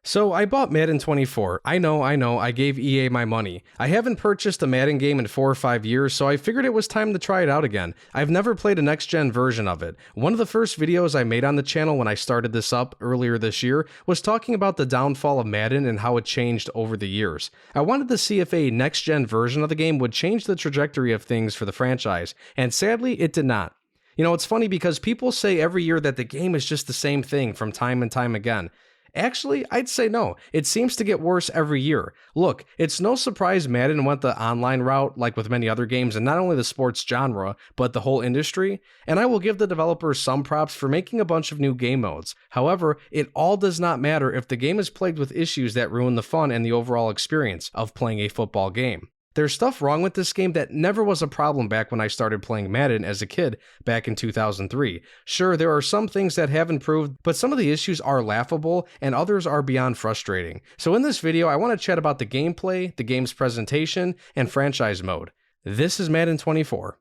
So I bought Madden 24. I know, I gave EA my money. I haven't purchased a Madden game in 4 or 5 years, so I figured it was time to try it out again. I've never played a next-gen version of it. One of the first videos I made on the channel when I started this up earlier this year was talking about the downfall of Madden and how it changed over the years. I wanted to see if a next-gen version of the game would change the trajectory of things for the franchise, and sadly, it did not. You know, it's funny because people say every year that the game is just the same thing from time and time again. Actually, I'd say no. It seems to get worse every year. Look, it's no surprise Madden went the online route, like with many other games, and not only the sports genre, but the whole industry, and I will give the developers some props for making a bunch of new game modes. However, it all does not matter if the game is plagued with issues that ruin the fun and the overall experience of playing a football game. There's stuff wrong with this game that never was a problem back when I started playing Madden as a kid back in 2003. Sure, there are some things that have improved, but some of the issues are laughable and others are beyond frustrating. So in this video, I want to chat about the gameplay, the game's presentation, and franchise mode. This is Madden 24.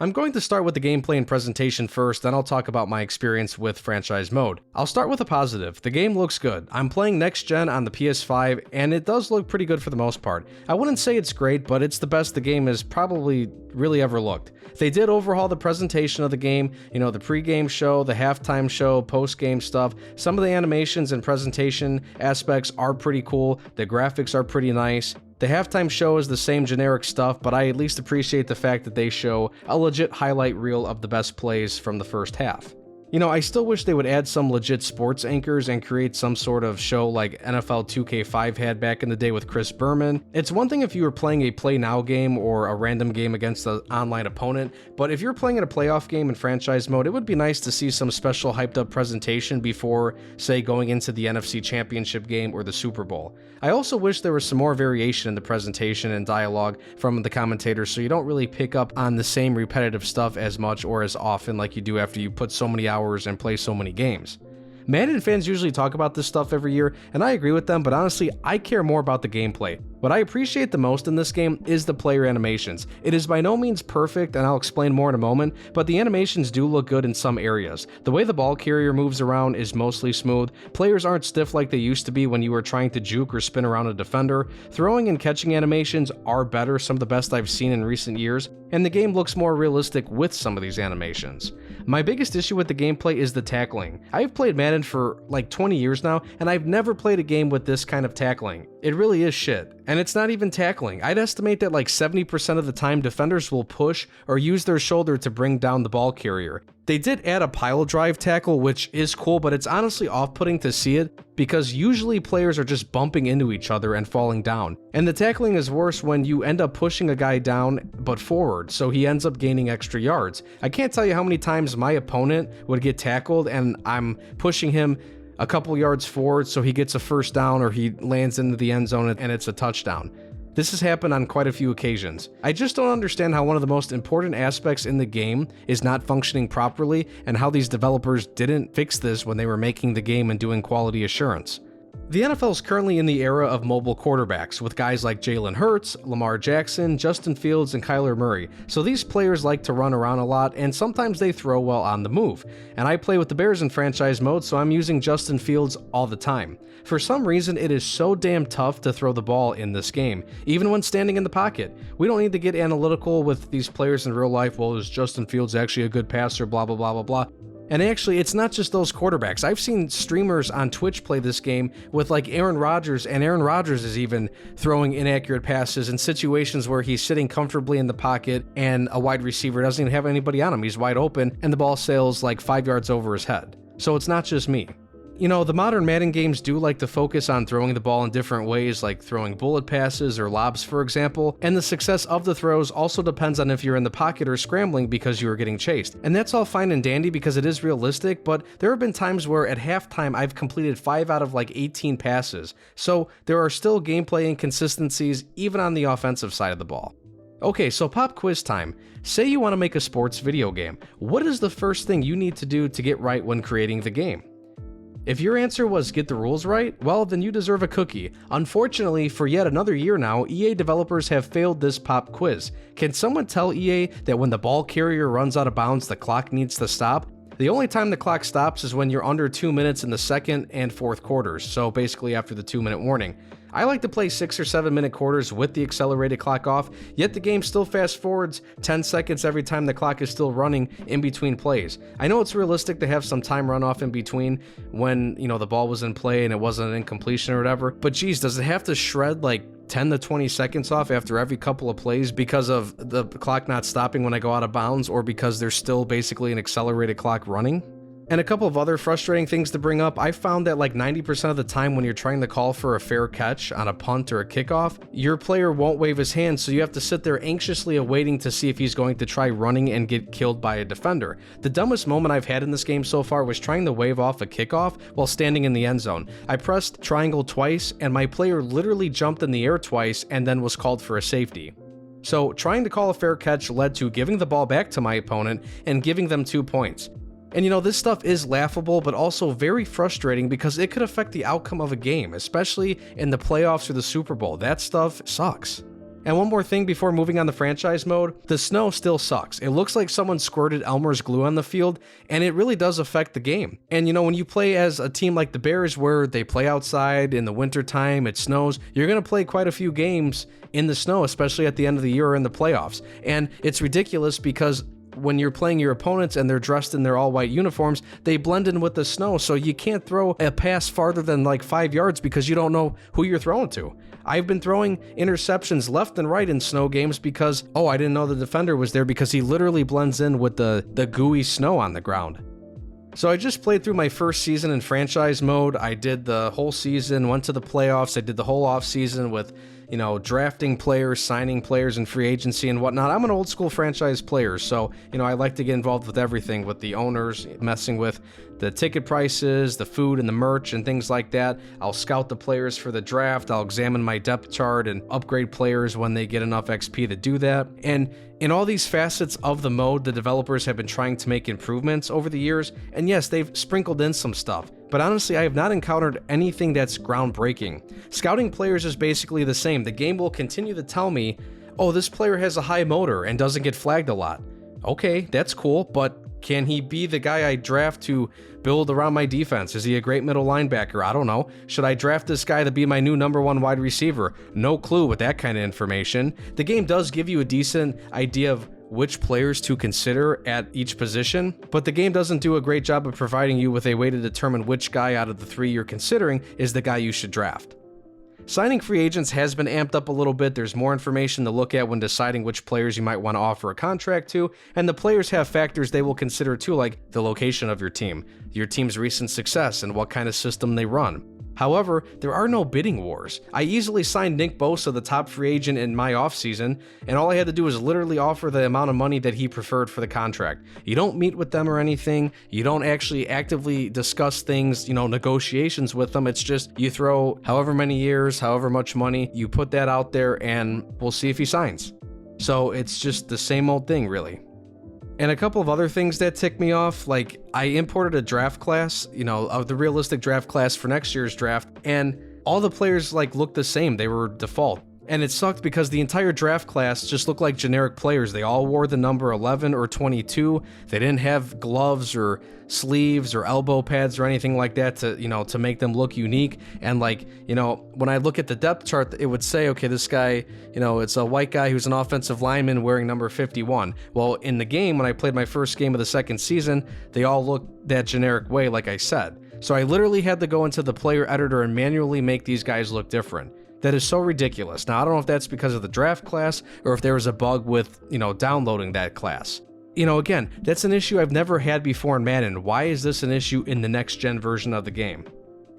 I'm going to start with the gameplay and presentation first, then I'll talk about my experience with franchise mode. I'll start with a positive. The game looks good. I'm playing next gen on the PS5, and it does look pretty good for the most part. I wouldn't say it's great, but it's the best the game has probably really ever looked. They did overhaul the presentation of the game, you know, the pre-game show, the halftime show, post-game stuff. Some of the animations and presentation aspects are pretty cool. The graphics are pretty nice. The halftime show is the same generic stuff, but I at least appreciate the fact that they show a legit highlight reel of the best plays from the first half. You know, I still wish they would add some legit sports anchors and create some sort of show like NFL 2K5 had back in the day with Chris Berman. It's one thing if you were playing a play now game or a random game against an online opponent, but if you're playing in a playoff game in franchise mode, it would be nice to see some special hyped up presentation before, say, going into the NFC Championship game or the Super Bowl. I also wish there was some more variation in the presentation and dialogue from the commentators so you don't really pick up on the same repetitive stuff as much or as often like you do after you put so many hours and play so many games. Madden fans usually talk about this stuff every year, and I agree with them, but honestly, I care more about the gameplay. What I appreciate the most in this game is the player animations. It is by no means perfect, and I'll explain more in a moment, but the animations do look good in some areas. The way the ball carrier moves around is mostly smooth, players aren't stiff like they used to be when you were trying to juke or spin around a defender, throwing and catching animations are better, some of the best I've seen in recent years, and the game looks more realistic with some of these animations. My biggest issue with the gameplay is the tackling. I've played Madden for like 20 years now, and I've never played a game with this kind of tackling. It really is shit. And it's not even tackling. I'd estimate that like 70% of the time defenders will push or use their shoulder to bring down the ball carrier. They did add a pile drive tackle, which is cool, but it's honestly off-putting to see it because usually players are just bumping into each other and falling down. And the tackling is worse when you end up pushing a guy down but forward, so he ends up gaining extra yards. I can't tell you how many times my opponent would get tackled and I'm pushing him a couple yards forward so he gets a first down or he lands into the end zone and it's a touchdown. This has happened on quite a few occasions. I just don't understand how one of the most important aspects in the game is not functioning properly and how these developers didn't fix this when they were making the game and doing quality assurance. The NFL is currently in the era of mobile quarterbacks, with guys like Jalen Hurts, Lamar Jackson, Justin Fields, and Kyler Murray. So these players like to run around a lot, and sometimes they throw well on the move. And I play with the Bears in franchise mode, so I'm using Justin Fields all the time. For some reason, it is so damn tough to throw the ball in this game, even when standing in the pocket. We don't need to get analytical with these players in real life. Well, is Justin Fields actually a good passer? Blah, blah, blah, blah, blah. And actually, it's not just those quarterbacks. I've seen streamers on Twitch play this game with like Aaron Rodgers, and Aaron Rodgers is even throwing inaccurate passes in situations where he's sitting comfortably in the pocket and a wide receiver doesn't even have anybody on him. He's wide open and the ball sails like 5 yards over his head. So it's not just me. You know, the modern Madden games do like to focus on throwing the ball in different ways, like throwing bullet passes or lobs, for example, and the success of the throws also depends on if you're in the pocket or scrambling because you are getting chased. And that's all fine and dandy because it is realistic, but there have been times where at halftime I've completed 5 out of like 18 passes, so there are still gameplay inconsistencies even on the offensive side of the ball. Okay, so pop quiz time. Say you want to make a sports video game. What is the first thing you need to do to get right when creating the game? If your answer was get the rules right, well, then you deserve a cookie. Unfortunately, for yet another year now, EA developers have failed this pop quiz. Can someone tell EA that when the ball carrier runs out of bounds, the clock needs to stop? The only time the clock stops is when you're under 2 minutes in the second and fourth quarters, so basically after the 2-minute warning. I like to play 6 or 7 minute quarters with the accelerated clock off, yet the game still fast forwards 10 seconds every time the clock is still running in between plays. I know it's realistic to have some time run off in between when, the ball was in play and it wasn't an incompletion or whatever, but geez, does it have to shred like 10 to 20 seconds off after every couple of plays because of the clock not stopping when I go out of bounds, or because there's still basically an accelerated clock running? And a couple of other frustrating things to bring up. I found that like 90% of the time when you're trying to call for a fair catch on a punt or a kickoff, your player won't wave his hand, so you have to sit there anxiously awaiting to see if he's going to try running and get killed by a defender. The dumbest moment I've had in this game so far was trying to wave off a kickoff while standing in the end zone. I pressed triangle twice and my player literally jumped in the air twice and then was called for a safety. So trying to call a fair catch led to giving the ball back to my opponent and giving them 2 points. And this stuff is laughable, but also very frustrating because it could affect the outcome of a game, especially in the playoffs or the Super Bowl. That stuff sucks. And one more thing before moving on to franchise mode, the snow still sucks. It looks like someone squirted Elmer's glue on the field, and it really does affect the game. And when you play as a team like the Bears where they play outside in the wintertime, it snows, you're going to play quite a few games in the snow, especially at the end of the year or in the playoffs. And it's ridiculous because when you're playing your opponents and they're dressed in their all-white uniforms, they blend in with the snow, so you can't throw a pass farther than like 5 yards because you don't know who you're throwing to. I've been throwing interceptions left and right in snow games because, I didn't know the defender was there because he literally blends in with the gooey snow on the ground. So I just played through my first season in franchise mode. I did the whole season, went to the playoffs. I did the whole off season with, drafting players, signing players in free agency and whatnot. I'm an old school franchise player, so, I like to get involved with everything, with the owners, messing with the ticket prices, the food and the merch and things like that. I'll scout the players for the draft. I'll examine my depth chart and upgrade players when they get enough XP to do that. And in all these facets of the mode, the developers have been trying to make improvements over the years, and yes, they've sprinkled in some stuff. But honestly, I have not encountered anything that's groundbreaking. Scouting players is basically the same. The game will continue to tell me, this player has a high motor and doesn't get flagged a lot. Okay, that's cool, but can he be the guy I draft to build around my defense? Is he a great middle linebacker? I don't know. Should I draft this guy to be my new number 1 wide receiver? No clue with that kind of information. The game does give you a decent idea of which players to consider at each position, but the game doesn't do a great job of providing you with a way to determine which guy out of the 3 you're considering is the guy you should draft. Signing free agents has been amped up a little bit. There's more information to look at when deciding which players you might want to offer a contract to, and the players have factors they will consider too, like the location of your team's recent success, and what kind of system they run. However, there are no bidding wars. I easily signed Nick Bosa, the top free agent in my offseason, and all I had to do was literally offer the amount of money that he preferred for the contract. You don't meet with them or anything. You don't actually actively discuss things, negotiations with them. It's just you throw however many years, however much money, you put that out there, and we'll see if he signs. So it's just the same old thing, really. And a couple of other things that tick me off, like I imported a draft class, of the realistic draft class for next year's draft, and all the players looked the same. They were default. And it sucked because the entire draft class just looked like generic players. They all wore the number 11 or 22. They didn't have gloves or sleeves or elbow pads or anything like that to make them look unique. And when I look at the depth chart, it would say, okay, this guy, it's a white guy who's an offensive lineman wearing number 51. Well, in the game, when I played my first game of the second season, they all looked that generic way, like I said. So I literally had to go into the player editor and manually make these guys look different. That is so ridiculous. Now, I don't know if that's because of the draft class or if there was a bug with, downloading that class. Again, that's an issue I've never had before in Madden. Why is this an issue in the next-gen version of the game?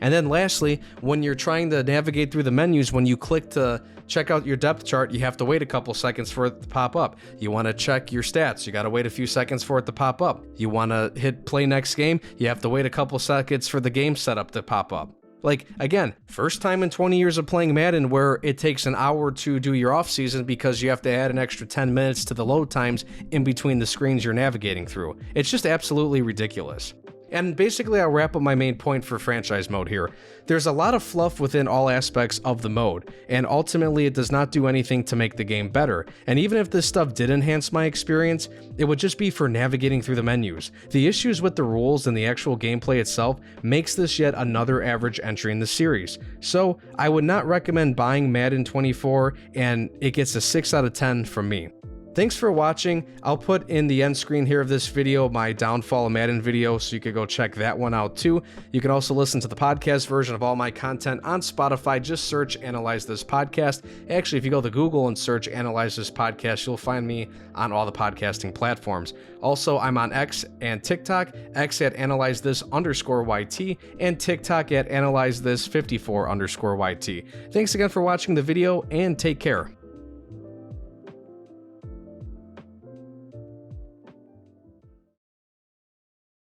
And then lastly, when you're trying to navigate through the menus, when you click to check out your depth chart, you have to wait a couple seconds for it to pop up. You want to check your stats, you got to wait a few seconds for it to pop up. You want to hit play next game, you have to wait a couple seconds for the game setup to pop up. Again, first time in 20 years of playing Madden where it takes an hour to do your off season because you have to add an extra 10 minutes to the load times in between the screens you're navigating through. It's just absolutely ridiculous. And basically, I'll wrap up my main point for franchise mode here. There's a lot of fluff within all aspects of the mode, and ultimately it does not do anything to make the game better. And even if this stuff did enhance my experience, it would just be for navigating through the menus. The issues with the rules and the actual gameplay itself makes this yet another average entry in the series. So I would not recommend buying Madden 24, and it gets a 6 out of 10 from me. Thanks for watching. I'll put in the end screen here of this video my downfall of Madden video, so you could go check that one out too. You can also listen to the podcast version of all my content on Spotify. Just search Analyze This Podcast. Actually, if you go to Google and search Analyze This Podcast, you'll find me on all the podcasting platforms. Also, I'm on X and TikTok, X at AnalyzeThis_YT, and TikTok at AnalyzeThis54_YT. Thanks again for watching the video, and take care.